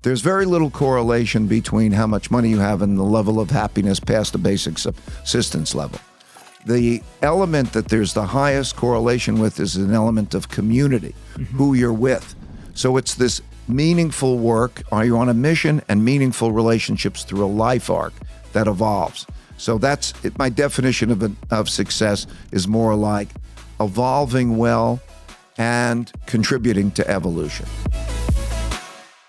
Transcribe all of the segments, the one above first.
There's very little correlation between how much money you have and the level of happiness past the basic subsistence level. The element that there's the highest correlation with is an element of community, who you're with. So it's this meaningful work. Are you on a mission? And meaningful relationships through a life arc that evolves. So that's it. My definition of success is more like evolving well and contributing to evolution.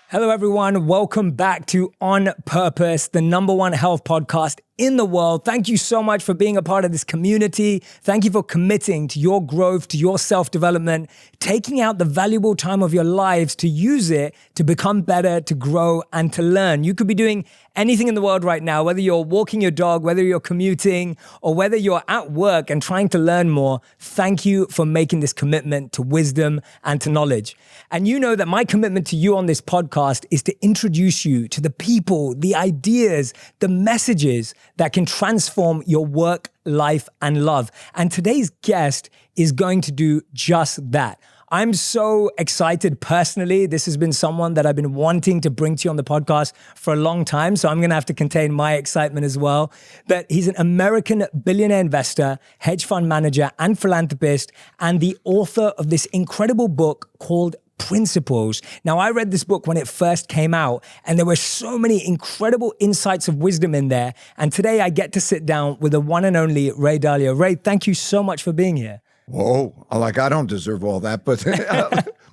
Hello, everyone. Welcome back to On Purpose, the #1 health podcast in the world. Thank you so much for being a part of this community. Thank you for committing to your growth, to your self-development, taking out the valuable time of your lives to use it to become better, to grow, and to learn. You could be doing anything in the world right now, whether you're walking your dog, whether you're commuting, or whether you're at work and trying to learn more. Thank you for making this commitment to wisdom and to knowledge. And you know that my commitment to you on this podcast is to introduce you to the people, the ideas, the messages that can transform your work, life, and love. And today's guest is going to do just that. I'm so excited personally. This has been someone that I've been wanting to bring to you on the podcast for a long time. So I'm going to have to contain my excitement as well. But he's an American billionaire investor, hedge fund manager, and philanthropist, and the author of this incredible book called Principles. Now, I read this book when it first came out, and there were so many incredible insights of wisdom in there. And today I get to sit down with the one and only Ray Dalio. Ray, thank you so much for being here. Whoa, like I don't deserve all that, but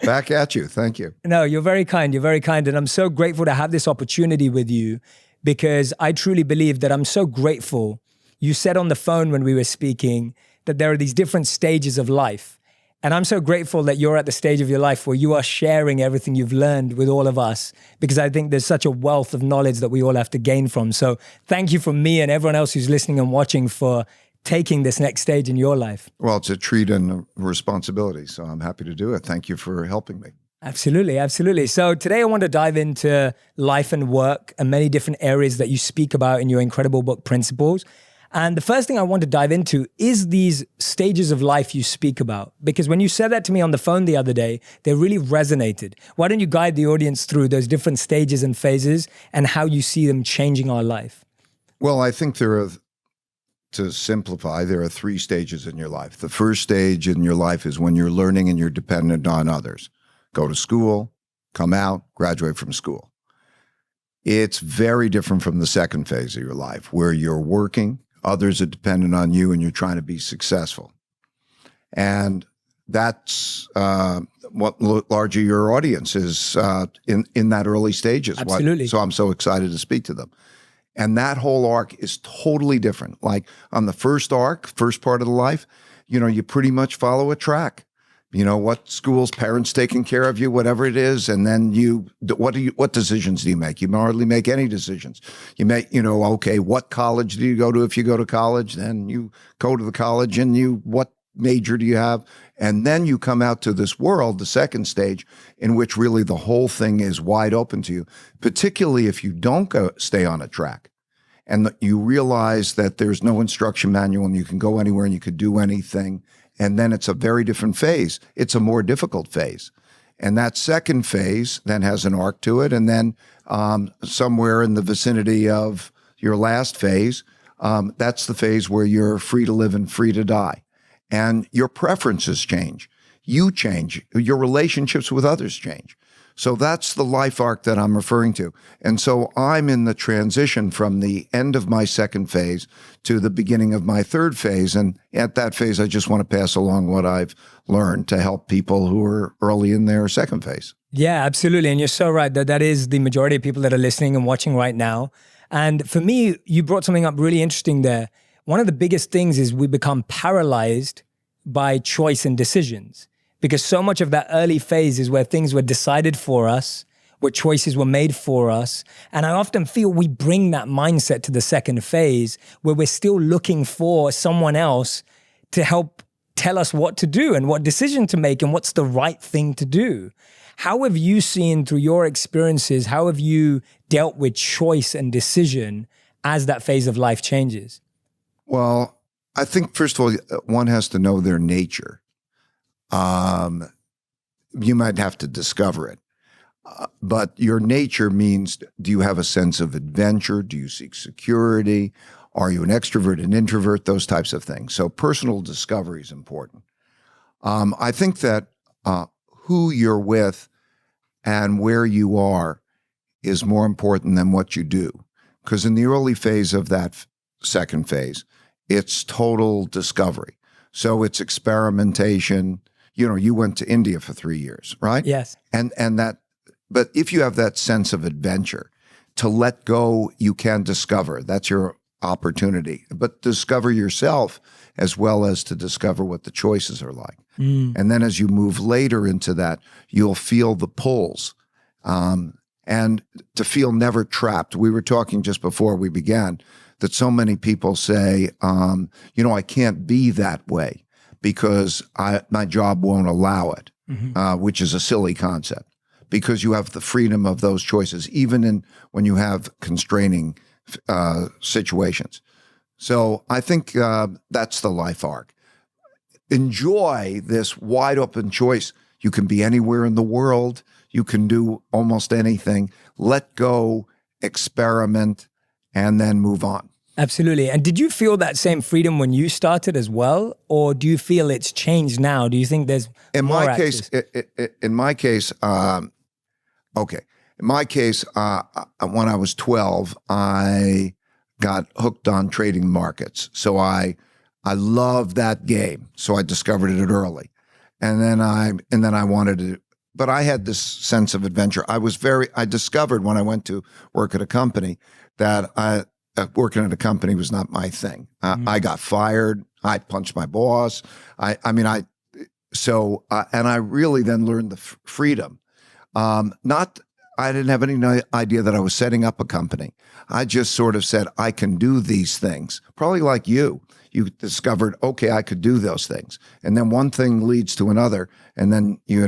back at you. Thank you. No, you're very kind. You're very kind. And I'm so grateful to have this opportunity with you because I truly believe that I'm so grateful. You said on the phone when we were speaking that there are these different stages of life. And I'm so grateful that you're at the stage of your life where you are sharing everything you've learned with all of us, because I think there's such a wealth of knowledge that we all have to gain from. So thank you from me and everyone else who's listening and watching for taking this next stage in your life. Well, it's a treat and a responsibility, so I'm happy to do it. Thank you for helping me. Absolutely, absolutely. So today I want to dive into life and work and many different areas that you speak about in your incredible book, Principles. And the first thing I want to dive into is these stages of life you speak about. Because when you said that to me on the phone the other day, they really resonated. Why don't you guide the audience through those different stages and phases and how you see them changing our life? Well, I think to simplify, there are 3 stages in your life. The first stage in your life is when you're learning and you're dependent on others. Go to school, come out, graduate from school. It's very different from the second phase of your life where you're working, others are dependent on you, and you're trying to be successful. And that's what largely your audience is in that early stages. Absolutely. So I'm so excited to speak to them. And that whole arc is totally different. Like on the first arc, first part of the life, you pretty much follow a track. What schools, parents taking care of you, whatever it is, and then what decisions do you make? You hardly make any decisions. You make, okay, what college do you go to? If you go to college, then you go to the college, and what major do you have? And then you come out to this world, the second stage, in which really the whole thing is wide open to you, particularly if you don't stay on a track. And you realize that there's no instruction manual and you can go anywhere and you could do anything. And then it's a very different phase. It's a more difficult phase. And that second phase then has an arc to it. And then somewhere in the vicinity of your last phase, that's the phase where you're free to live and free to die. And your preferences change. You change. Your relationships with others change. So that's the life arc that I'm referring to. And so I'm in the transition from the end of my second phase to the beginning of my third phase. And at that phase, I just want to pass along what I've learned to help people who are early in their second phase. Yeah, absolutely. And you're so right that is the majority of people that are listening and watching right now. And for me, you brought something up really interesting there. One of the biggest things is we become paralyzed by choice and decisions. Because so much of that early phase is where things were decided for us, where choices were made for us. And I often feel we bring that mindset to the second phase where we're still looking for someone else to help tell us what to do and what decision to make and what's the right thing to do. How have you seen through your experiences, how have you dealt with choice and decision as that phase of life changes? Well, I think, first of all, one has to know their nature. You might have to discover it. But your nature means, do you have a sense of adventure? Do you seek security? Are you an extrovert, an introvert? Those types of things. So personal discovery is important. I think that who you're with and where you are is more important than what you do. Because in the early phase of that second phase, it's total discovery. So it's experimentation. You know, you went to India for 3 years, right? Yes. And that, but if you have that sense of adventure, to let go, you can discover. That's your opportunity. But discover yourself as well as to discover what the choices are like. And then as you move later into that, you'll feel the pulls. And to feel never trapped. We were talking just before we began that so many people say, I can't be that way because my job won't allow it, which is a silly concept because you have the freedom of those choices, even when you have constraining situations. So I think that's the life arc. Enjoy this wide open choice. You can be anywhere in the world. You can do almost anything. Let go, experiment, and then move on. Absolutely. And did you feel that same freedom when you started as well? Or do you feel it's changed now? Do you think there's more access? In my case, when I was 12, I got hooked on trading markets. So I loved that game. So I discovered it early. And then I wanted to, but I had this sense of adventure. I discovered when I went to work at a company that working at a company was not my thing. I got fired. I punched my boss. And I really then learned the freedom. I didn't have any idea that I was setting up a company. I just sort of said, I can do these things. Probably like you. You discovered, okay, I could do those things. And then one thing leads to another. And then, you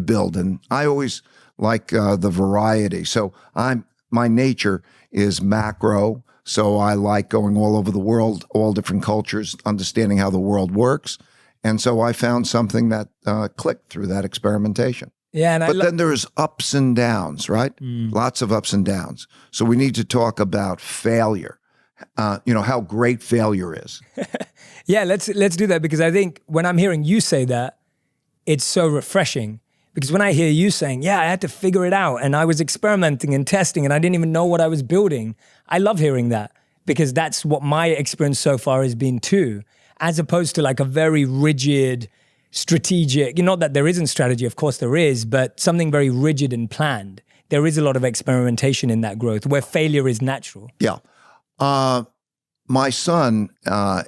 build. And I always like the variety. So my nature is macro. So I like going all over the world, all different cultures, understanding how the world works. And so I found something that clicked through that experimentation. Yeah, but then there's ups and downs, right? Lots of ups and downs. So we need to talk about failure. How great failure is. Yeah, let's do that, because I think when I'm hearing you say that, it's so refreshing. Because when I hear you saying, I had to figure it out and I was experimenting and testing and I didn't even know what I was building, I love hearing that, because that's what my experience so far has been too, as opposed to like a very rigid, strategic, not that there isn't strategy, of course there is, but something very rigid and planned. There is a lot of experimentation in that growth where failure is natural. Yeah. My son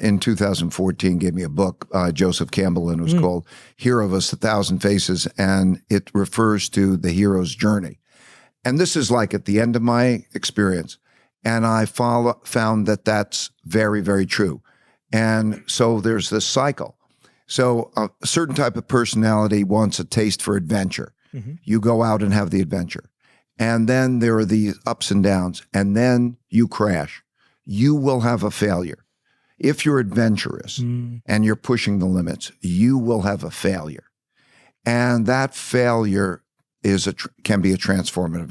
in 2014 gave me a book, Joseph Campbell, and it was called Hero of a Thousand Faces, and it refers to the hero's journey. And this is like at the end of my experience, and I found that that's very, very true. And so there's this cycle. So a certain type of personality wants a taste for adventure. You go out and have the adventure. And then there are the ups and downs, and then you crash. You will have a failure. If you're adventurous and you're pushing the limits, you will have a failure. And that failure can be a transformative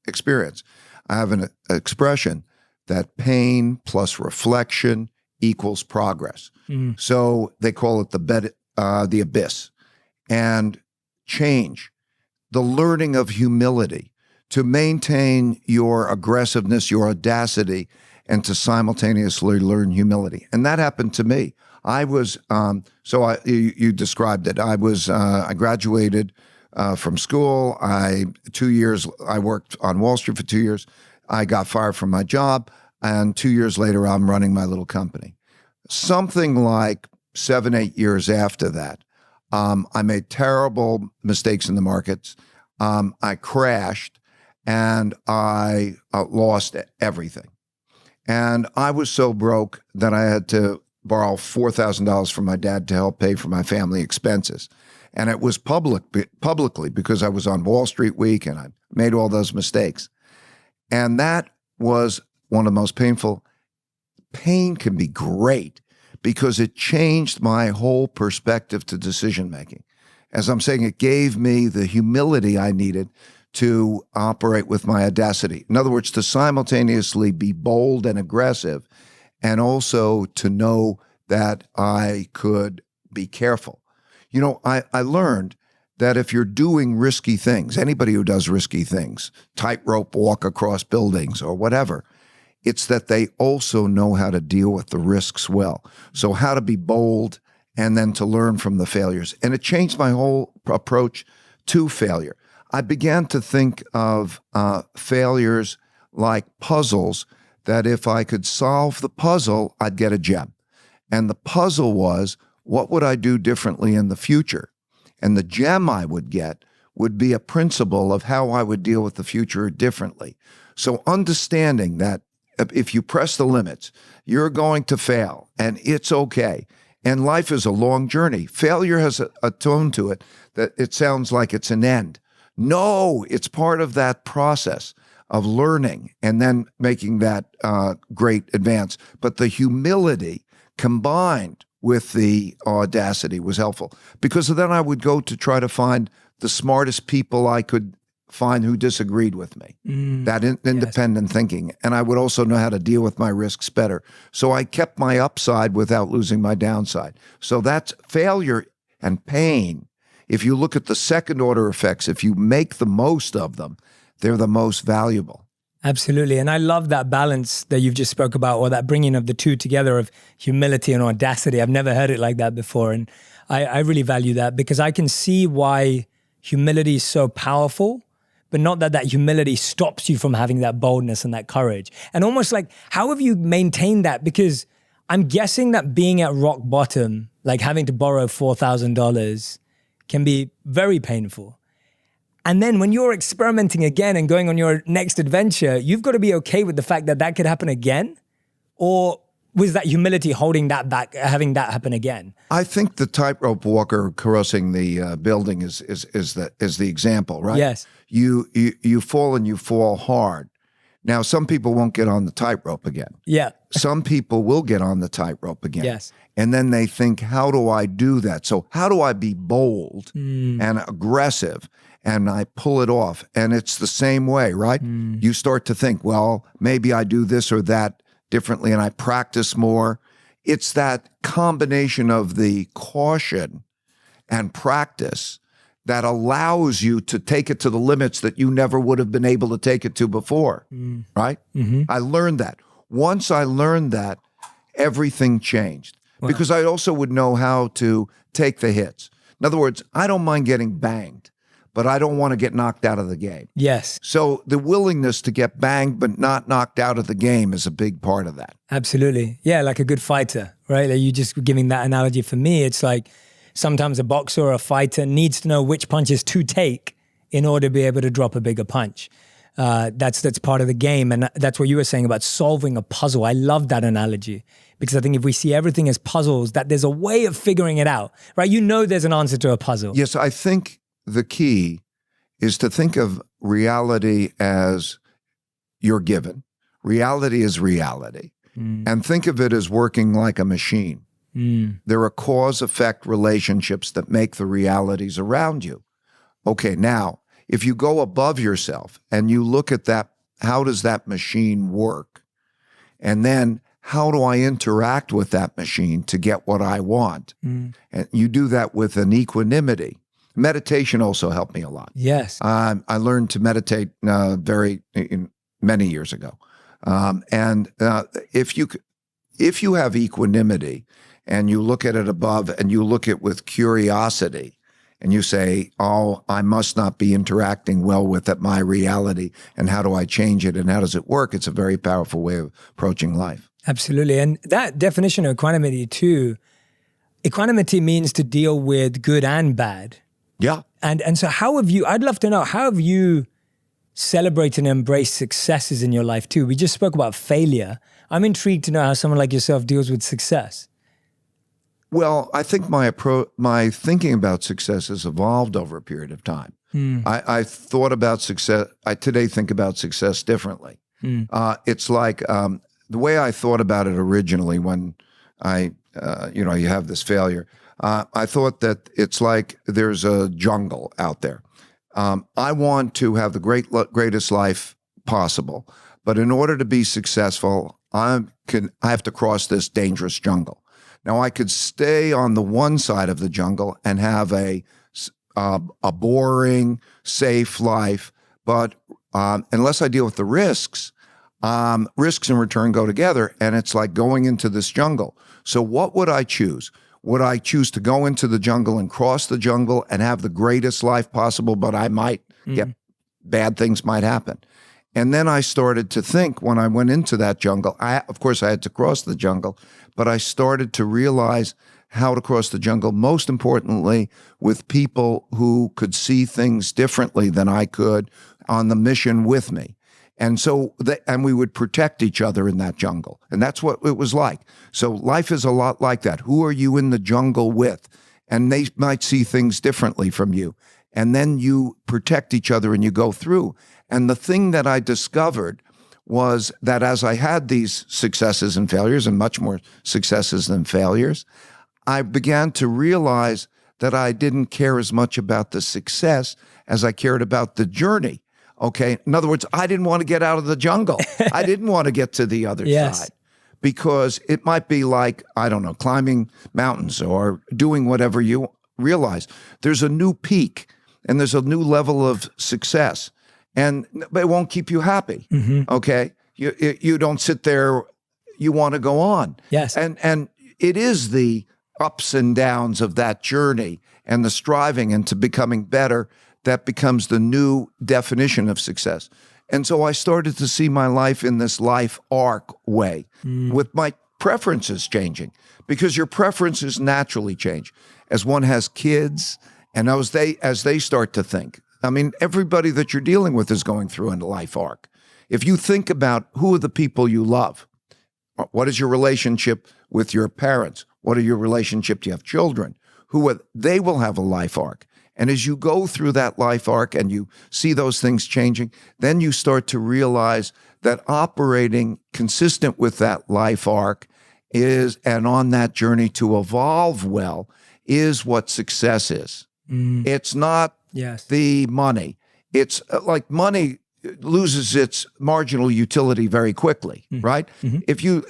experience. I have an expression that pain plus reflection equals progress. So they call it the abyss. And change, the learning of humility, to maintain your aggressiveness, your audacity, and to simultaneously learn humility. And that happened to me. I was, you described it. I graduated from school. 2 years, I worked on Wall Street for 2 years. I got fired from my job. And 2 years later, I'm running my little company. Something like 7-8 years after that, I made terrible mistakes in the markets. I crashed and I lost everything. And I was so broke that I had to borrow $4,000 from my dad to help pay for my family expenses. And it was publicly because I was on Wall Street Week and I made all those mistakes. And that was one of the most painful. Pain can be great because it changed my whole perspective to decision making. As I'm saying, it gave me the humility I needed to operate with my audacity. In other words, to simultaneously be bold and aggressive, and also to know that I could be careful. You know, I learned that if you're doing risky things, anybody who does risky things, tightrope walk across buildings or whatever, it's that they also know how to deal with the risks well. So how to be bold and then to learn from the failures. And it changed my whole approach to failure. I began to think of failures like puzzles, that if I could solve the puzzle, I'd get a gem. And the puzzle was, what would I do differently in the future? And the gem I would get would be a principle of how I would deal with the future differently. So understanding that if you press the limits, you're going to fail, and it's okay. And life is a long journey. Failure has a tone to it that it sounds like it's an end. No, it's part of that process of learning and then making that great advance. But the humility combined with the audacity was helpful, because then I would go to try to find the smartest people I could find who disagreed with me, that independent thinking. And I would also know how to deal with my risks better. So I kept my upside without losing my downside. So that's failure and pain. If you look at the second order effects, if you make the most of them, they're the most valuable. Absolutely. And I love that balance that you've just spoke about, or that bringing of the two together of humility and audacity. I've never heard it like that before. And I really value that, because I can see why humility is so powerful, but not that humility stops you from having that boldness and that courage. And almost like, how have you maintained that? Because I'm guessing that being at rock bottom, like having to borrow $4,000, can be very painful. And then when you're experimenting again and going on your next adventure, you've got to be okay with the fact that that could happen again? Or was that humility holding that back, having that happen again? I think the tightrope walker crossing the building is the example, right? Yes. You fall and you fall hard. Now, some people won't get on the tightrope again. Yeah. Some people will get on the tightrope again. Yes. And then they think, how do I do that? So how do I be bold and aggressive? And I pull it off. And it's the same way, right? You start to think, well, maybe I do this or that differently, and I practice more. It's that combination of the caution and practice that allows you to take it to the limits that you never would have been able to take it to before, right? I learned that. Once I learned that, everything changed. Wow. Because I also would know how to take the hits. In other words, I don't mind getting banged, but I don't want to get knocked out of the game. Yes. So the willingness to get banged but not knocked out of the game is a big part of that. Absolutely. Yeah, like a good fighter, right? Like you just giving that analogy for me. It's like sometimes a boxer or a fighter needs to know which punches to take in order to be able to drop a bigger punch. That's part of the game. And that's what you were saying about solving a puzzle. I love that analogy, because I think if we see everything as puzzles, that there's a way of figuring it out, right? You know there's an answer to a puzzle. Yes, I think the key is to think of reality as you're given. Reality is reality. And think of it as working like a machine. There are cause-effect relationships that make the realities around you. Okay, now, if you go above yourself and you look at that, how does that machine work? And then how do I interact with that machine to get what I want? And you do that with an equanimity. Meditation also helped me a lot. Yes. I learned to meditate many years ago. And if you have equanimity and you look at it above and you look at it with curiosity and you say, oh, I must not be interacting well with my reality, and how do I change it and how does it work? It's a very powerful way of approaching life. Absolutely. And that definition of equanimity too, equanimity means to deal with good and bad. Yeah. And so I'd love to know, how have you celebrated and embraced successes in your life too? We just spoke about failure. I'm intrigued to know how someone like yourself deals with success. Well, I think my thinking about success has evolved over a period of time. I thought about success. I today think about success differently. It's like the way I thought about it originally when you have this failure. I thought that it's like there's a jungle out there. I want to have the greatest life possible, but in order to be successful, I have to cross this dangerous jungle. Now, I could stay on the one side of the jungle and have a boring, safe life, but unless I deal with the risks and return go together, and it's like going into this jungle. So what would I choose? Would I choose to go into the jungle and cross the jungle and have the greatest life possible, but I might get bad things might happen? And then I started to think when I went into that jungle, of course I had to cross the jungle, but I started to realize how to cross the jungle, most importantly, with people who could see things differently than I could on the mission with me. And so, and we would protect each other in that jungle. And that's what it was like. So life is a lot like that. Who are you in the jungle with? And they might see things differently from you. And then you protect each other and you go through. And the thing that I discovered was that as I had these successes and failures, and much more successes than failures, I began to realize that I didn't care as much about the success as I cared about the journey. Okay. In other words, I didn't want to get out of the jungle. I didn't want to get to the other side, because it might be like, I don't know, climbing mountains or doing whatever you realize. There's a new peak and there's a new level of success, but it won't keep you happy. Okay. You don't sit there. You want to go on. Yes. And it is the ups and downs of that journey and the striving into becoming better that becomes the new definition of success. And so I started to see my life in this life arc way, with my preferences changing, because your preferences naturally change as one has kids and as they start to think. I mean, everybody that you're dealing with is going through a life arc. If you think about who are the people you love, what is your relationship with your parents? What are your relationship? Do you have children? They will have a life arc. And as you go through that life arc and you see those things changing, then you start to realize that operating consistent with that life arc and on that journey to evolve well, is what success is. It's not the money. It's like money loses its marginal utility very quickly, right? If you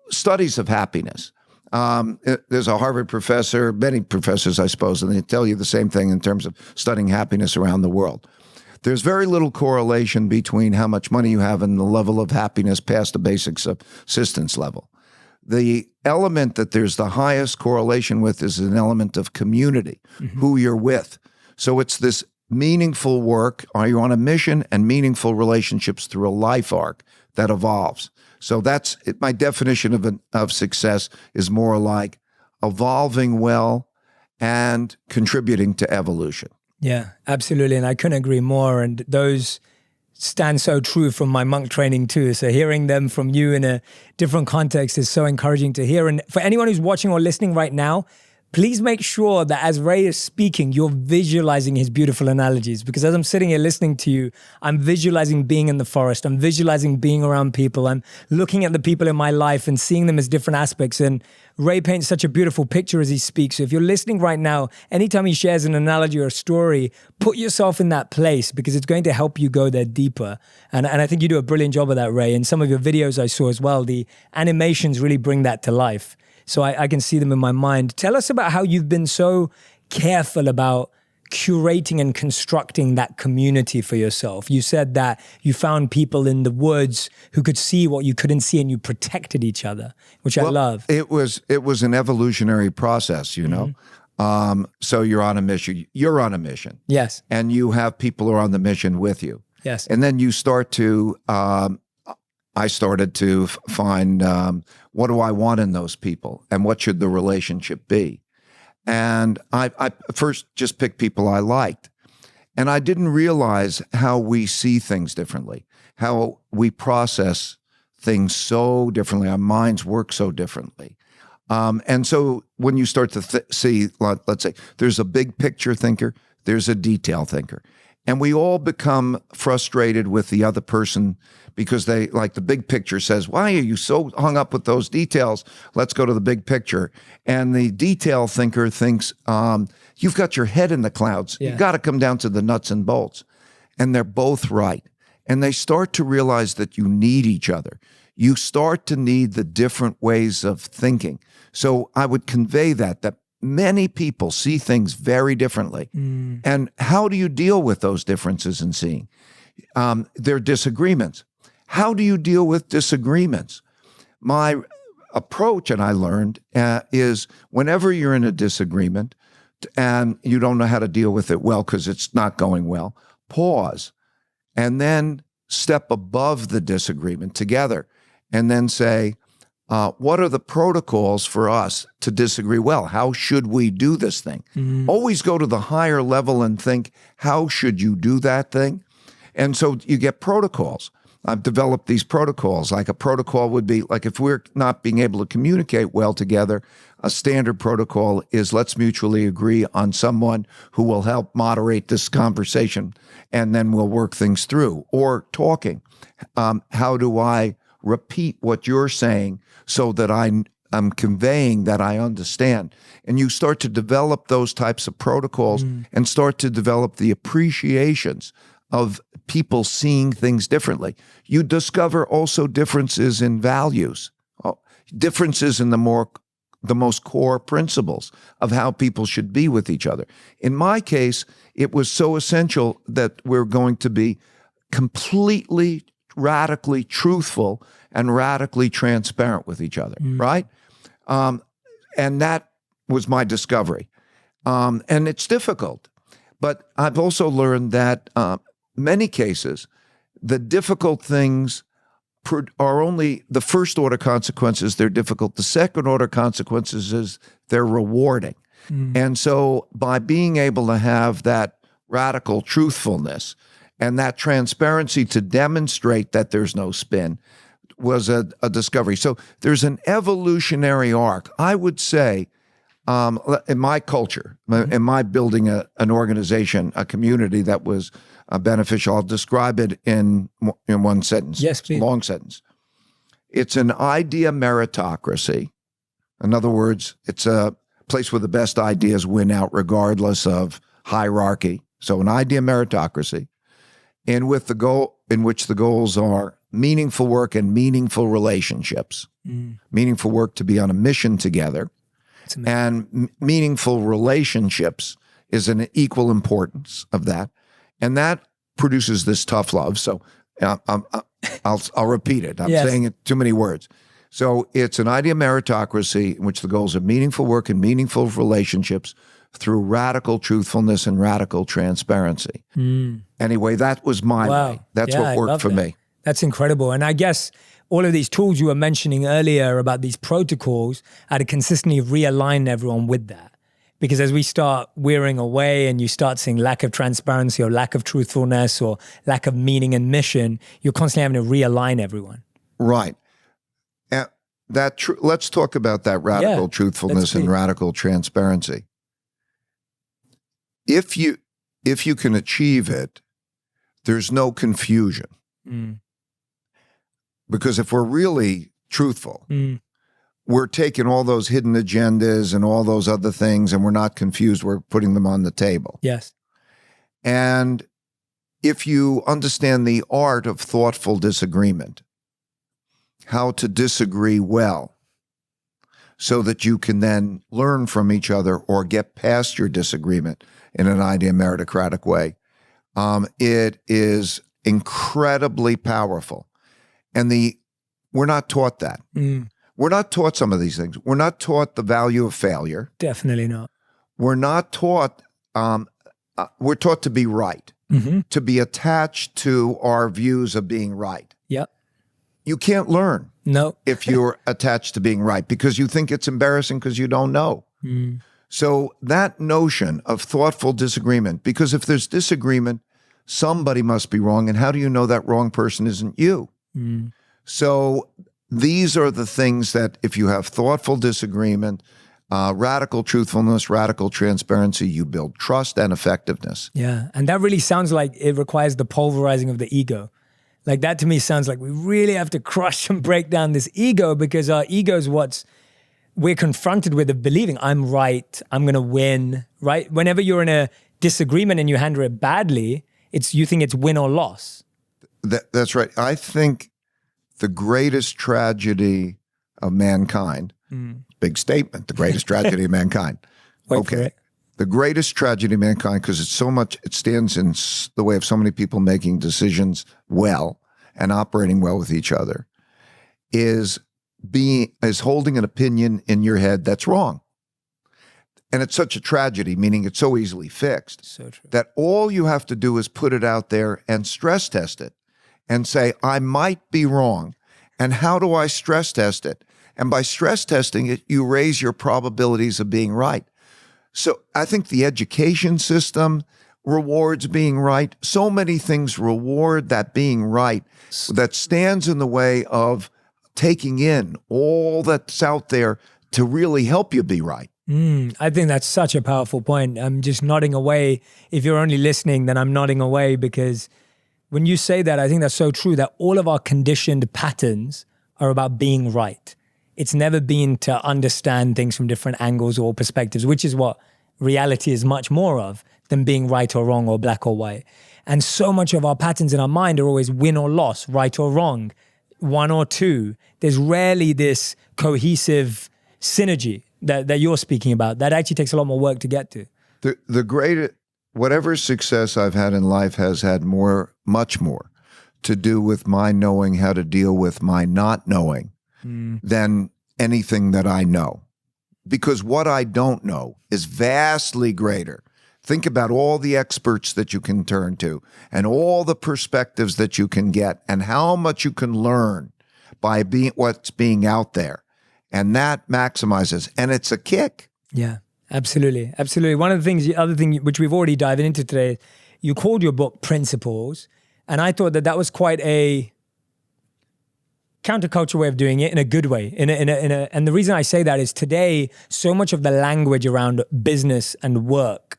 studies of happiness, there's a Harvard professor, many professors, I suppose, and they tell you the same thing in terms of studying happiness around the world. There's very little correlation between how much money you have and the level of happiness past the basic subsistence level. The element that there's the highest correlation with is an element of community, who you're with. So it's this meaningful work. Are you on a mission and meaningful relationships through a life arc that evolves? So that's my definition of success is more like evolving well and contributing to evolution. Yeah, absolutely. And I couldn't agree more. And those stand so true from my monk training too. So hearing them from you in a different context is so encouraging to hear. And for anyone who's watching or listening right now, please make sure that as Ray is speaking, you're visualizing his beautiful analogies. Because as I'm sitting here listening to you, I'm visualizing being in the forest. I'm visualizing being around people. I'm looking at the people in my life and seeing them as different aspects. And Ray paints such a beautiful picture as he speaks. So if you're listening right now, anytime he shares an analogy or a story, put yourself in that place, because it's going to help you go there deeper. And I think you do a brilliant job of that, Ray. In some of your videos I saw as well, the animations really bring that to life. So I can see them in my mind. Tell us about how you've been so careful about curating and constructing that community for yourself. You said that you found people in the woods who could see what you couldn't see, and you protected each other, which I love. It was an evolutionary process, you know. So you're on a mission. You're on a mission. Yes. And you have people who are on the mission with you. Yes. And then you start to, I started to find what do I want in those people and what should the relationship be? And I first just picked people I liked. And I didn't realize how we see things differently, how we process things so differently. Our minds work so differently. And so when you start to see, let's say, there's a big picture thinker, there's a detail thinker. And we all become frustrated with the other person because they, like the big picture says, why are you so hung up with those details? Let's go to the big picture. And the detail thinker thinks, you've got your head in the clouds. Yeah. You've got to come down to the nuts and bolts. And they're both right. And they start to realize that you need each other. You start to need the different ways of thinking. So I would convey that many people see things very differently. And how do you deal with those differences in seeing? There are disagreements. How do you deal with disagreements? My approach, and I learned, is whenever you're in a disagreement and you don't know how to deal with it well because it's not going well, pause and then step above the disagreement together and then say, what are the protocols for us to disagree well? How should we do this thing? Always go to the higher level and think, how should you do that thing? And so you get protocols. I've developed these protocols. Like a protocol would be, like if we're not being able to communicate well together, a standard protocol is let's mutually agree on someone who will help moderate this conversation, and then we'll work things through. Or talking. How do I repeat what you're saying so that I'm conveying that I understand? And you start to develop those types of protocols and start to develop the appreciations of people seeing things differently. You discover also differences in values, differences in the most core principles of how people should be with each other. In my case, it was so essential that we're going to be completely, radically truthful and radically transparent with each other, right? And that was my discovery. And it's difficult, but I've also learned that many cases, the difficult things are only the first order consequences. They're difficult. The second order consequences is they're rewarding. And so by being able to have that radical truthfulness and that transparency to demonstrate that there's no spin was a discovery. So there's an evolutionary arc. I would say in my culture, in my building an organization, a community that was beneficial, I'll describe it in one sentence. Yes, please. Long sentence. It's an idea meritocracy. In other words, it's a place where the best ideas win out regardless of hierarchy. So an idea meritocracy, and with the goal in which the goals are meaningful work and meaningful relationships. Meaningful work to be on a mission together, and meaningful relationships is an equal importance of that. And that produces this tough love. So I'll repeat it. I'm saying it too many words. So it's an idea meritocracy in which the goals are meaningful work and meaningful relationships through radical truthfulness and radical transparency. Anyway, that was my way. That's what worked for me. That's incredible. And I guess all of these tools you were mentioning earlier about these protocols are to consistently realign everyone with that. Because as we start wearing away and you start seeing lack of transparency or lack of truthfulness or lack of meaning and mission, you're constantly having to realign everyone. Right. Let's talk about that radical truthfulness and radical transparency. If you can achieve it, there's no confusion. Because if we're really truthful, we're taking all those hidden agendas and all those other things, and we're not confused. We're putting them on the table. Yes. And if you understand the art of thoughtful disagreement, how to disagree well, so that you can then learn from each other or get past your disagreement in an idea meritocratic way, it is incredibly powerful. And we're not taught that. We're not taught some of these things. We're not taught the value of failure. Definitely not. We're not taught, we're taught to be right, to be attached to our views of being right. Yep. You can't learn if you're attached to being right because you think it's embarrassing because you don't know. So that notion of thoughtful disagreement, because if there's disagreement, somebody must be wrong. And how do you know that wrong person isn't you? So these are the things that if you have thoughtful disagreement, Radical truthfulness, radical transparency, you build trust and effectiveness. Yeah. And that really sounds like it requires the pulverizing of the ego. Like that to me sounds like we really have to crush and break down this ego, because our ego is what's we're confronted with, of believing I'm right, I'm going to win, right? Whenever you're in a disagreement and you handle it badly, you think it's win or loss. That's right. I think the greatest tragedy of mankind, big statement, the greatest tragedy of mankind. Wait for it. The greatest tragedy of mankind, because it stands in the way of so many people making decisions well and operating well with each other, is holding an opinion in your head that's wrong. And it's such a tragedy, meaning it's so easily fixed, So true. that all you have to do is put it out there and stress test it and say, I might be wrong. And how do I stress test it? And by stress testing it, you raise your probabilities of being right. So I think the education system rewards being right. So many things reward that being right that stands in the way of taking in all that's out there to really help you be right. I think that's such a powerful point. I'm just nodding away. If you're only listening, then I'm nodding away, because when you say that, I think that's so true, that all of our conditioned patterns are about being right. It's never been to understand things from different angles or perspectives, which is what reality is much more of than being right or wrong or black or white. And so much of our patterns in our mind are always win or loss, right or wrong, one or two. There's rarely this cohesive synergy that you're speaking about. That actually takes a lot more work to get to. The greatest, whatever success I've had in life has had much more to do with my knowing how to deal with my not knowing than anything that I know. Because what I don't know is vastly greater. Think about all the experts that you can turn to and all the perspectives that you can get and how much you can learn by what's being out there. And that maximizes, and it's a kick. Yeah, absolutely. Absolutely. One of the things, the other thing which we've already dived into today, you called your book Principles. And I thought that was quite a counterculture way of doing it, in a good way. And the reason I say that is today, so much of the language around business and work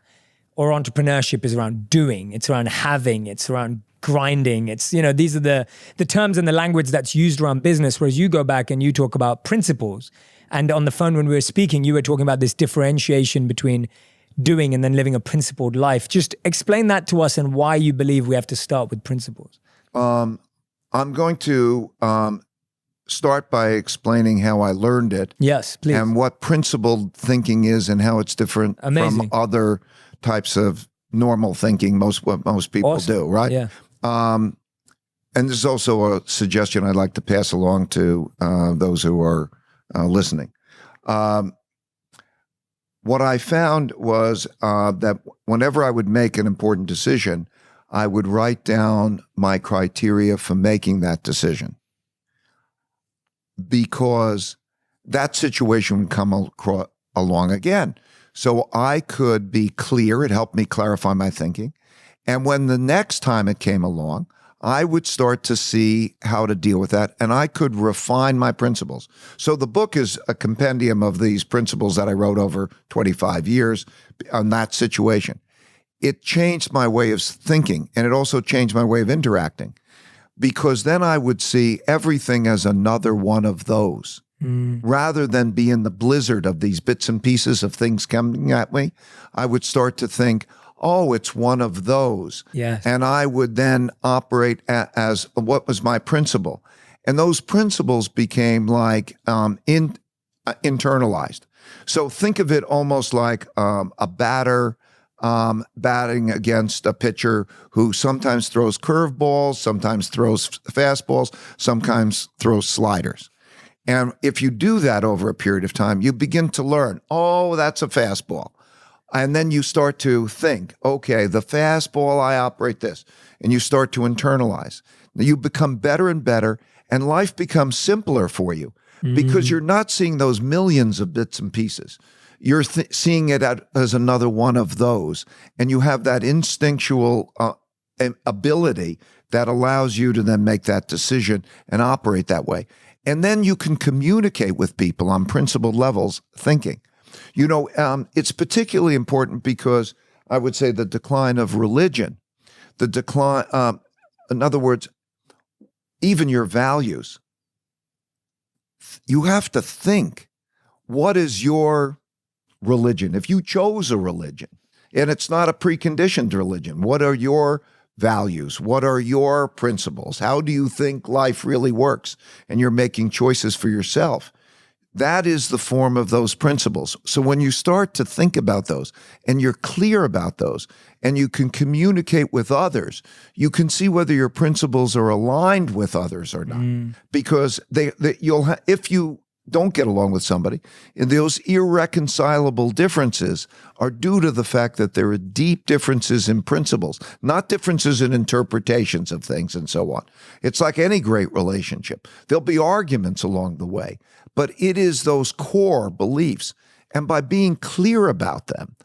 or entrepreneurship is around doing. It's around having. It's around grinding. It's, these are the terms and the language that's used around business, whereas you go back and you talk about principles. And on the phone when we were speaking, you were talking about this differentiation between doing and then living a principled life. Just explain that to us and why you believe we have to start with principles. I'm going to start by explaining how I learned it. Yes, please. And what principled thinking is and how it's different Amazing. from other types of normal thinking, what most people do, right? Yeah. And this is also a suggestion I'd like to pass along to those who are listening. What I found was that whenever I would make an important decision, I would write down my criteria for making that decision, because that situation would come along again. So I could be clear. It helped me clarify my thinking. And when the next time it came along, I would start to see how to deal with that, and I could refine my principles. So the book is a compendium of these principles that I wrote over 25 years on that situation. It changed my way of thinking, and it also changed my way of interacting, because then I would see everything as another one of those. Rather than be in the blizzard of these bits and pieces of things coming at me, I would start to think, oh, it's one of those. Yes. And I would then operate as what was my principle. And those principles became like internalized. So think of it almost like a batter batting against a pitcher who sometimes throws curveballs, sometimes throws fastballs, sometimes throws sliders. And if you do that over a period of time, you begin to learn, oh, that's a fastball. And then you start to think, okay, the fastball, I operate this. And you start to internalize. You become better and better, and life becomes simpler for you because you're not seeing those millions of bits and pieces. You're seeing it as another one of those. And you have that instinctual ability that allows you to then make that decision and operate that way. And then you can communicate with people on principled levels thinking. It's particularly important because I would say the decline of religion, the decline, in other words, even your values. You have to think, what is your religion? If you chose a religion, and it's not a preconditioned religion, what are your values? What are your principles? How do you think life really works? And you're making choices for yourself. That is the form of those principles. So when you start to think about those and you're clear about those and you can communicate with others, you can see whether your principles are aligned with others or not. Because if you don't get along with somebody, and those irreconcilable differences are due to the fact that there are deep differences in principles, not differences in interpretations of things and so on. It's like any great relationship. There'll be arguments along the way, but it is those core beliefs. And by being clear about them,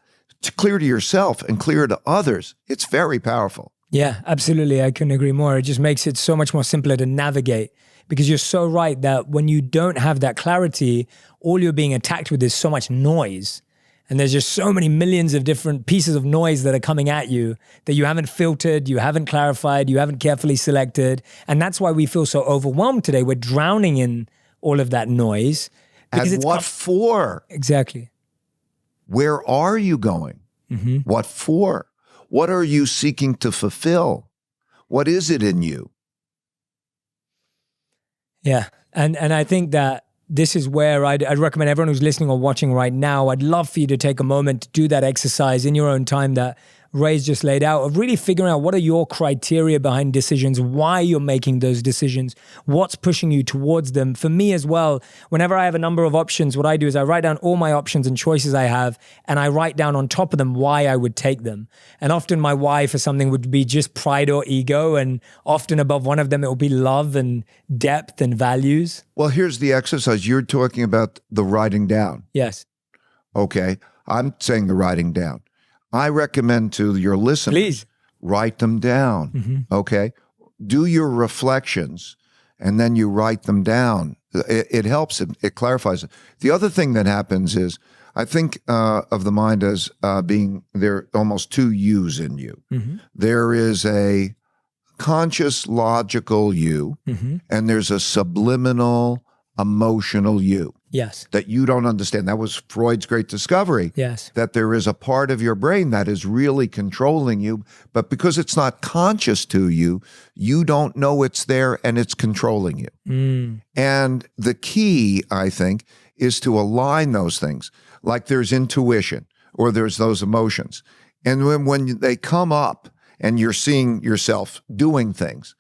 clear to yourself and clear to others, it's very powerful. Yeah, absolutely. I couldn't agree more. It just makes it so much more simpler to navigate, because you're so right that when you don't have that clarity, all you're being attacked with is so much noise. And there's just so many millions of different pieces of noise that are coming at you that you haven't filtered, you haven't clarified, you haven't carefully selected. And that's why we feel so overwhelmed today. We're drowning in all of that noise. And what for? Exactly. Where are you going? What for? What are you seeking to fulfill? What is it in you? Yeah. And I think that this is where I'd recommend everyone who's listening or watching right now, I'd love for you to take a moment to do that exercise in your own time that Ray's just laid out, of really figuring out what are your criteria behind decisions, why you're making those decisions, what's pushing you towards them. For me as well, whenever I have a number of options, what I do is I write down all my options and choices I have, and I write down on top of them why I would take them. And often my why for something would be just pride or ego, and often above one of them, it will be love and depth and values. Well, here's the exercise. You're talking about the writing down. Yes. Okay. I'm saying the writing down. I recommend to your listeners, Please write them down. Okay. Do your reflections and then you write them down. It helps. It clarifies it. The other thing that happens is I think of the mind as being there are almost two yous in you. There is a conscious, logical you, and there's a subliminal, emotional you. Yes. That you don't understand. That was Freud's great discovery. Yes. That there is a part of your brain that is really controlling you, but because it's not conscious to you, you don't know it's there and it's controlling you. And the key, I think, is to align those things. Like there's intuition or there's those emotions. And when they come up and you're seeing yourself doing things,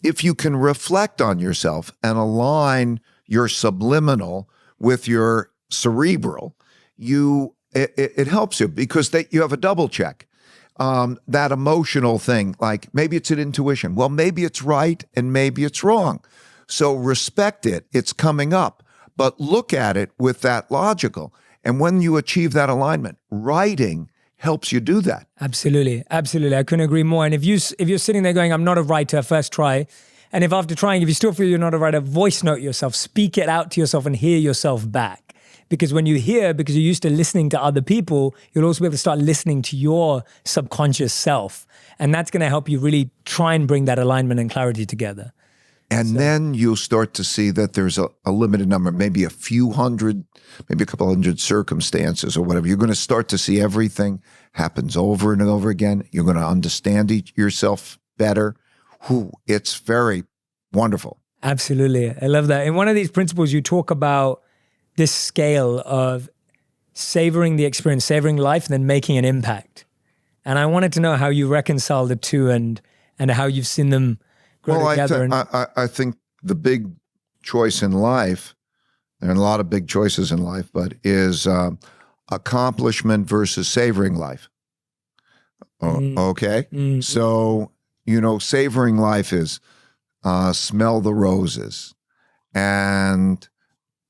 if you can reflect on yourself and align your subliminal with your cerebral, it helps you because you have a double check. That emotional thing, like maybe it's an intuition. Well, maybe it's right and maybe it's wrong. So respect it. It's coming up, but look at it with that logical. And when you achieve that alignment, writing helps you do that. Absolutely. Absolutely. I couldn't agree more. And if you're sitting there going, I'm not a writer, first try. And if after trying, if you still feel you're not a writer, voice note yourself, speak it out to yourself and hear yourself back. Because when you hear, because you're used to listening to other people, you'll also be able to start listening to your subconscious self. And that's going to help you really try and bring that alignment and clarity together. And then you'll start to see that there's a limited number, maybe a few hundred, maybe a couple hundred circumstances or whatever. You're going to start to see everything happens over and over again. You're going to understand yourself better. It's very wonderful. Absolutely. I love that. In one of these principles, you talk about this scale of savoring the experience, savoring life, and then making an impact. And I wanted to know how you reconcile the two and how you've seen them grow together. I think the big choice in life, there are a lot of big choices in life, but is accomplishment versus savoring life. Okay? So, savoring life is smell the roses and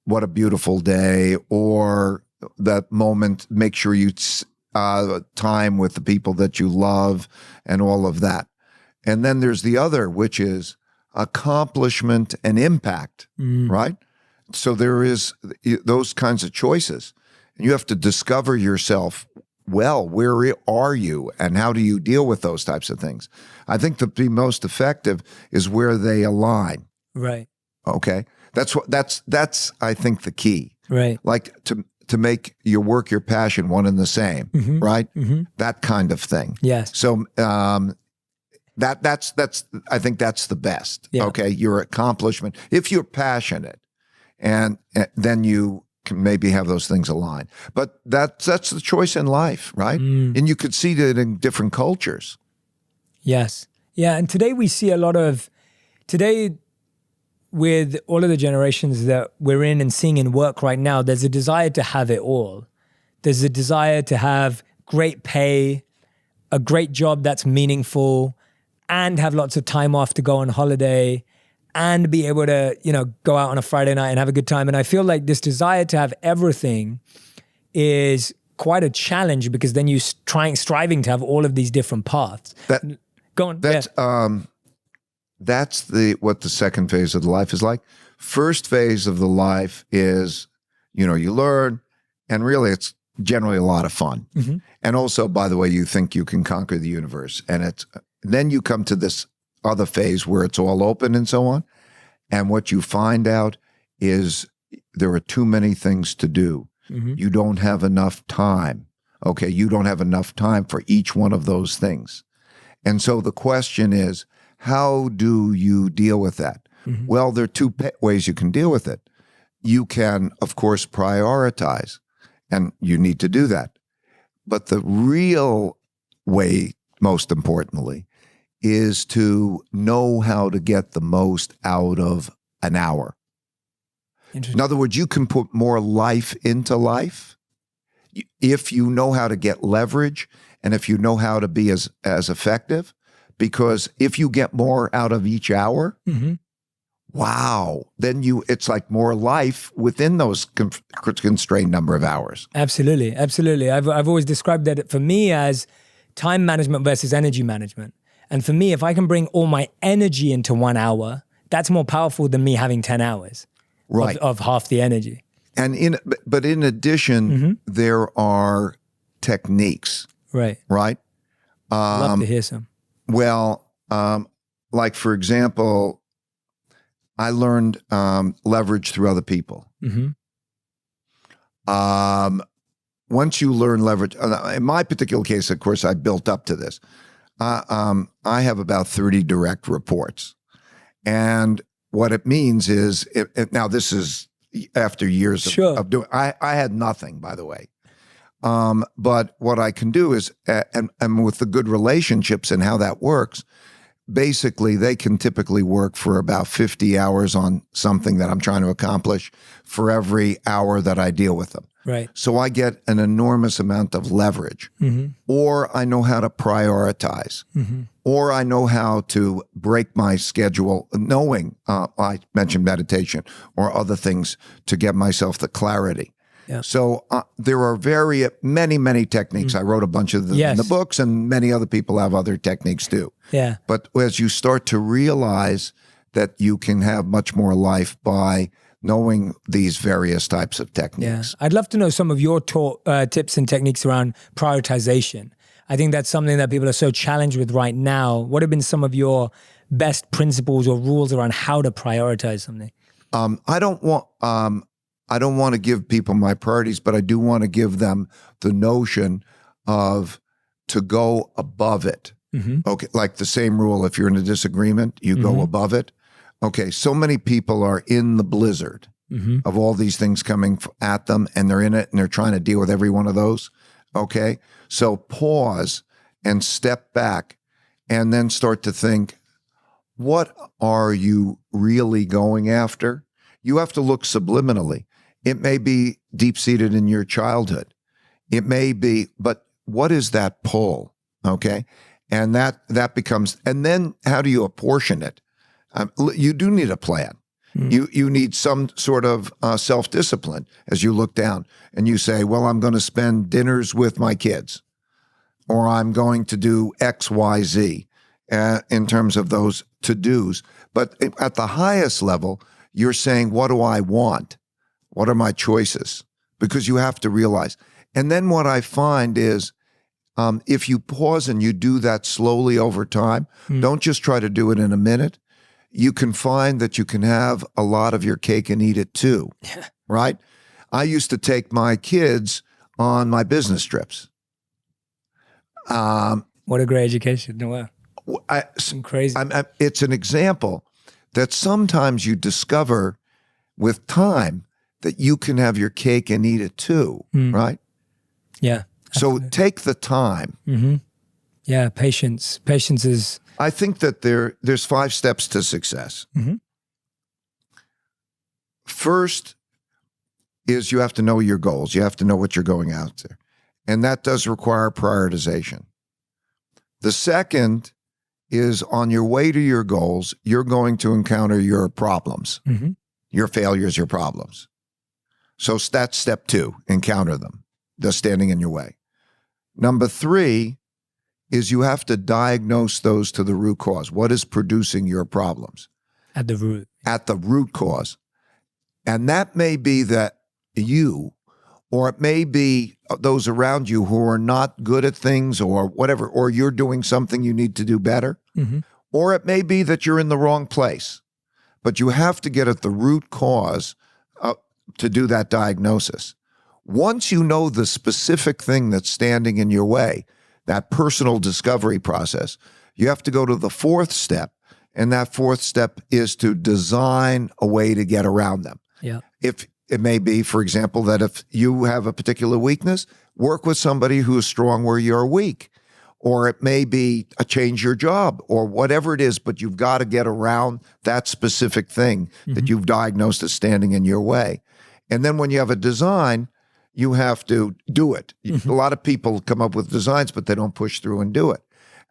what a beautiful day, or that moment, make sure you time with the people that you love and all of that. And then there's the other, which is accomplishment and impact, right? So there is those kinds of choices. And you have to discover yourself well. Where are you and how do you deal with those types of things? I think the most effective is where they align. Right. Okay. That's I think the key. Right. Like to make your work, your passion one and the same, right? That kind of thing. Yes. So that's I think that's the best. Yeah. Okay. Your accomplishment. If you're passionate and then you can maybe have those things align. But that's the choice in life, right? And you could see that in different cultures. Yes. Yeah. And today we see a lot of, with all of the generations that we're in and seeing in work right now, there's a desire to have it all. There's a desire to have great pay, a great job that's meaningful, and have lots of time off to go on holiday and be able to, go out on a Friday night and have a good time. And I feel like this desire to have everything is quite a challenge because then you striving to have all of these different paths. Go on. That's what the second phase of the life is like. First phase of the life is, you learn, and really it's generally a lot of fun. And also, by the way, you think you can conquer the universe. And then you come to this other phase where it's all open and so on. And what you find out is there are too many things to do. You don't have enough time. Okay, you don't have enough time for each one of those things. And so the question is, how do you deal with that? Well, there are two ways you can deal with it. You can, of course, prioritize, and you need to do that. But the real way, most importantly, is to know how to get the most out of an hour. In other words, you can put more life into life if you know how to get leverage and if you know how to be as effective. Because if you get more out of each hour, wow, then it's like more life within those constrained number of hours. Absolutely. Absolutely. I've always described that for me as time management versus energy management. And for me, if I can bring all my energy into 1 hour, that's more powerful than me having 10 hours of half the energy. And but in addition, there are techniques. Right. Right? Love to hear some. Well, like for example, I learned leverage through other people. Once you learn leverage, in my particular case, of course, I built up to this. I have about 30 direct reports. And what it means is, now this is after years of doing, I had nothing, by the way. But what I can do is, and with the good relationships and how that works, basically they can typically work for about 50 hours on something that I'm trying to accomplish for every hour that I deal with them. Right. So I get an enormous amount of leverage, or I know how to prioritize, or I know how to break my schedule, knowing I mentioned meditation or other things to get myself the clarity. Yeah. So there are many techniques. I wrote a bunch of them in the books, and many other people have other techniques too. Yeah. But as you start to realize that you can have much more life by knowing these various types of techniques. Yeah. I'd love to know some of your tips and techniques around prioritization. I think that's something that people are so challenged with right now. What have been some of your best principles or rules around how to prioritize something? I don't want to give people my priorities, but I do want to give them the notion of to go above it. Okay, like the same rule, if you're in a disagreement, you go above it. Okay, so many people are in the blizzard of all these things coming at them, and they're in it, and they're trying to deal with every one of those. Okay, so pause and step back and then start to think, what are you really going after? You have to look subliminally. It may be deep-seated in your childhood. It may be, but what is that pull? Okay, and that becomes, and then how do you apportion it? You do need a plan. You need some sort of self-discipline as you look down and you say, well, I'm going to spend dinners with my kids, or I'm going to do X, Y, Z in terms of those to-dos. But at the highest level, you're saying, what do I want? What are my choices? because you have to realize. And then what I find is if you pause and you do that slowly over time, don't just try to do it in a minute. You can find that you can have a lot of your cake and eat it too, right? I used to take my kids on my business trips. What a great education. Wow. Some crazy. It's an example that sometimes you discover with time that you can have your cake and eat it too, right? Yeah. So take the time. Yeah, patience. Patience is... I think that there's 5 steps to success. First is you have to know your goals. You have to know what you're going out there. And that does require prioritization. The second is on your way to your goals, you're going to encounter your problems, your failures, your problems. So that's step 2, encounter them. They're standing in your way. Number 3 is you have to diagnose those to the root cause. What is producing your problems? At the root. At the root cause. And that may be that you, or it may be those around you who are not good at things or whatever, or you're doing something you need to do better. Or it may be that you're in the wrong place. But you have to get at the root cause to do that diagnosis. Once you know the specific thing that's standing in your way, that personal discovery process, you have to go to the 4th step. And that 4th step is to design a way to get around them. Yeah. If it may be, for example, that if you have a particular weakness, work with somebody who is strong where you're weak. Or it may be change your job or whatever it is, but you've got to get around that specific thing that you've diagnosed as standing in your way. And then when you have a design, you have to do it. A lot of people come up with designs, but they don't push through and do it.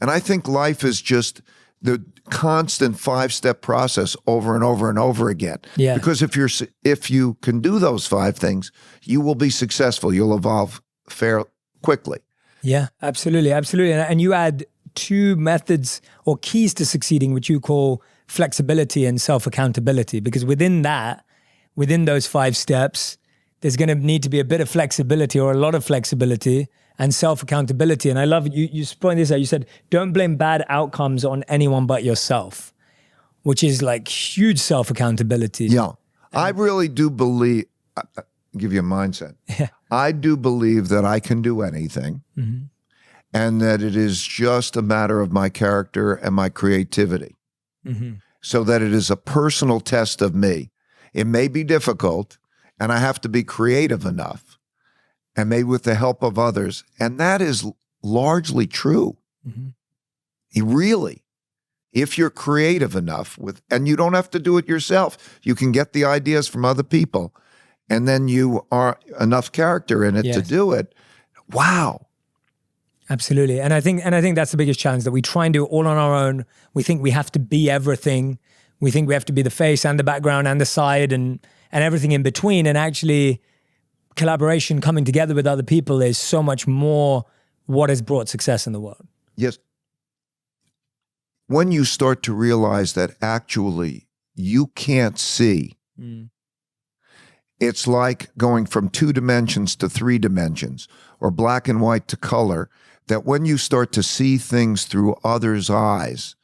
And I think life is just the constant 5-step process over and over and over again. Yeah. Because if you can do those 5 things, you will be successful. You'll evolve fairly quickly. Yeah, absolutely. Absolutely. And you add 2 methods or keys to succeeding, which you call flexibility and self-accountability, because within those 5 steps, there's going to need to be a bit of flexibility or a lot of flexibility and self-accountability. And I love you pointed this out. You said, don't blame bad outcomes on anyone but yourself, which is like huge self-accountability. Yeah. I really do believe, I'll give you a mindset. I do believe that I can do anything and that it is just a matter of my character and my creativity. So that it is a personal test of me. It may be difficult, and I have to be creative enough, and maybe with the help of others. And that is largely true. Really, if you're creative enough and you don't have to do it yourself, you can get the ideas from other people, and then you are enough character in it to do it. Wow. Absolutely. And I think that's the biggest challenge, that we try and do it all on our own. We think we have to be everything. We think we have to be the face and the background and the side and everything in between. And actually, collaboration, coming together with other people is so much more what has brought success in the world. Yes. When you start to realize that actually you can't see, it's like going from 2 dimensions to 3 dimensions or black and white to color, that when you start to see things through others' eyes,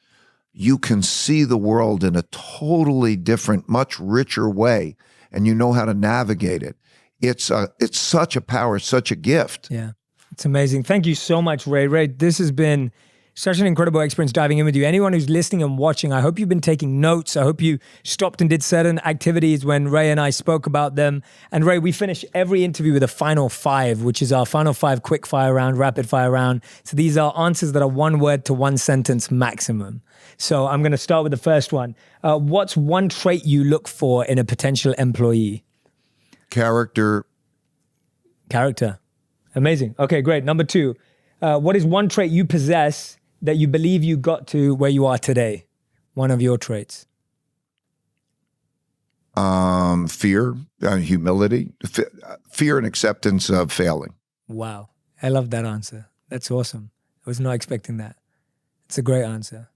you can see the world in a totally different, much richer way, and you know how to navigate it. It's such a power, such a gift. Yeah, it's amazing. Thank you so much, Ray. Ray, this has been such an incredible experience diving in with you. Anyone who's listening and watching, I hope you've been taking notes. I hope you stopped and did certain activities when Ray and I spoke about them. And Ray, we finish every interview with a final 5, which is our final 5 quick fire round, rapid fire round. So these are answers that are 1 word to 1 sentence maximum. So I'm going to start with the first one. What's one trait you look for in a potential employee? Character. Amazing. Okay, great. Number 2, what is one trait you possess that you believe you got to where you are today? One of your traits. Fear, humility, fear and acceptance of failing. Wow. I love that answer. That's awesome. I was not expecting that. It's a great answer.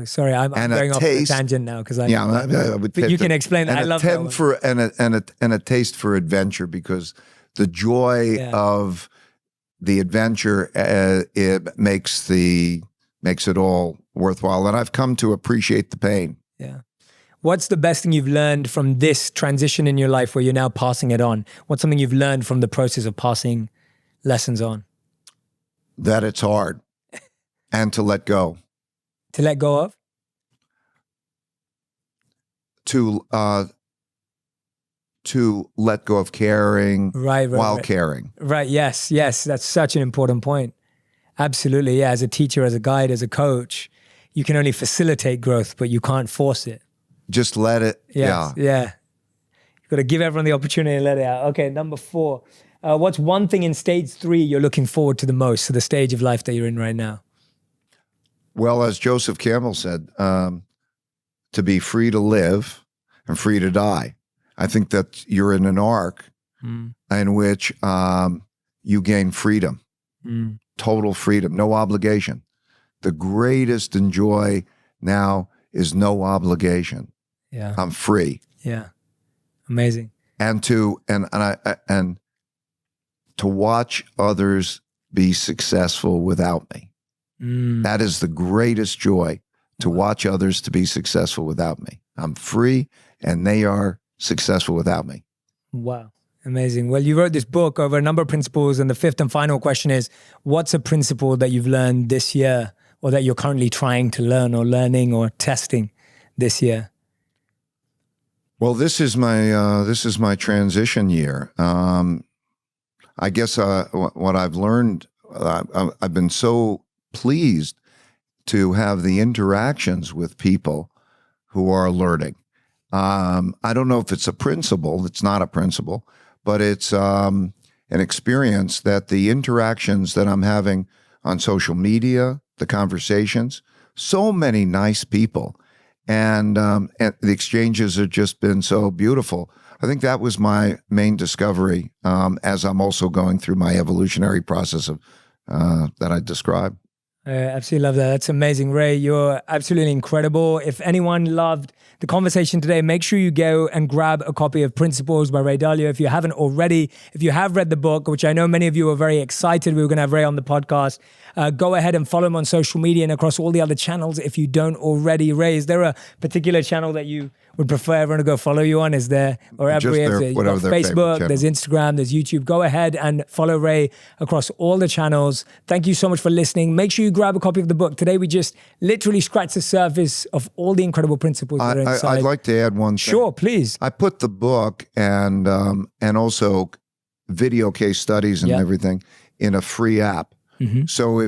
Sorry, I'm going off on a tangent now because but you can explain that. I love that one. And a taste for adventure, because the joy Yeah. of the adventure, it makes it all worthwhile. And I've come to appreciate the pain. Yeah. What's the best thing you've learned from this transition in your life where you're now passing it on? What's something you've learned from the process of passing lessons on? That it's hard and to let go. To let go of? To let go of caring Right. while caring. Right. Yes. That's such an important point. Absolutely. Yeah. As a teacher, as a guide, as a coach, you can only facilitate growth, but you can't force it. Just let it. Yes, yeah. You've got to give everyone the opportunity to let it out. Okay. Number 4. What's one thing in stage 3 you're looking forward to the most, to the stage of life that you're in right now? Well, as Joseph Campbell said, to be free to live and free to die. I think that you're in an arc in which you gain freedom, total freedom, no obligation. The greatest joy now is no obligation. Yeah. I'm free. Yeah. Amazing. And to watch others be successful without me. That is the greatest joy, to watch others to be successful without me. I'm free and they are successful without me. Wow. Amazing. Well, you wrote this book over a number of principles, and the 5th and final question is, what's a principle that you've learned this year, or that you're currently trying to learn or learning or testing this year? Well, this is my transition year. I guess what I've learned, I've been so pleased to have the interactions with people who are learning. I don't know if it's a principle. It's not a principle, but it's an experience that the interactions that I'm having on social media, the conversations, so many nice people, and the exchanges have just been so beautiful. I think that was my main discovery as I'm also going through my evolutionary process of that I described. I absolutely love that. That's amazing, Ray. You're absolutely incredible. If anyone loved the conversation today, make sure you go and grab a copy of Principles by Ray Dalio if you haven't already. If you have read the book, which I know many of you are very excited, we were going to have Ray on the podcast, go ahead and follow him on social media and across all the other channels if you don't already. Ray, is there a particular channel that you would prefer everyone to go follow you on? Is there, or every, you've got Facebook, there's Instagram, there's YouTube. Go ahead and follow Ray across all the channels. Thank you so much for listening. Make sure you grab a copy of the book. Today, we just literally scratched the surface of all the incredible principles that are inside. I'd like to add one thing. Sure, please. I put the book and also video case studies and everything in a free app. Mm-hmm. So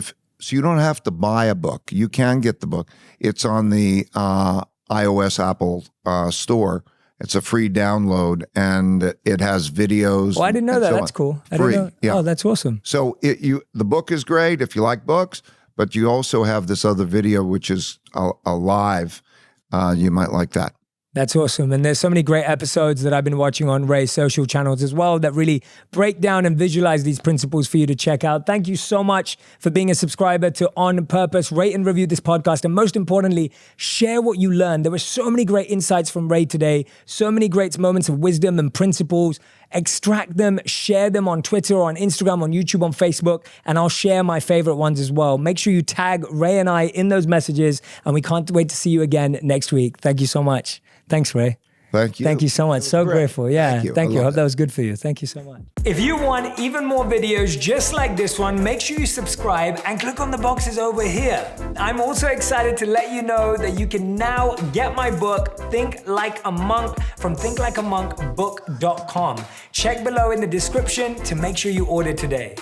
you don't have to buy a book. You can get the book. It's on the iOS Apple store. It's a free download, and it has videos. Oh, I didn't know that. That's cool. I didn't know. Yeah. Oh, that's awesome. So the book is great if you like books, but you also have this other video, which is a live. You might like that. That's awesome. And there's so many great episodes that I've been watching on Ray's social channels as well that really break down and visualize these principles for you to check out. Thank you so much for being a subscriber to On Purpose. Rate and review this podcast. And most importantly, share what you learned. There were so many great insights from Ray today, so many great moments of wisdom and principles. Extract them, share them on Twitter, or on Instagram, on YouTube, on Facebook, and I'll share my favorite ones as well. Make sure you tag Ray and I in those messages, and we can't wait to see you again next week. Thank you so much. Thanks, Ray. Thank you. Thank you so much. So grateful. Yeah. Thank you. I hope that was good for you. Thank you so much. If you want even more videos just like this one, make sure you subscribe and click on the boxes over here. I'm also excited to let you know that you can now get my book, Think Like a Monk, from thinklikeamonkbook.com. Check below in the description to make sure you order today.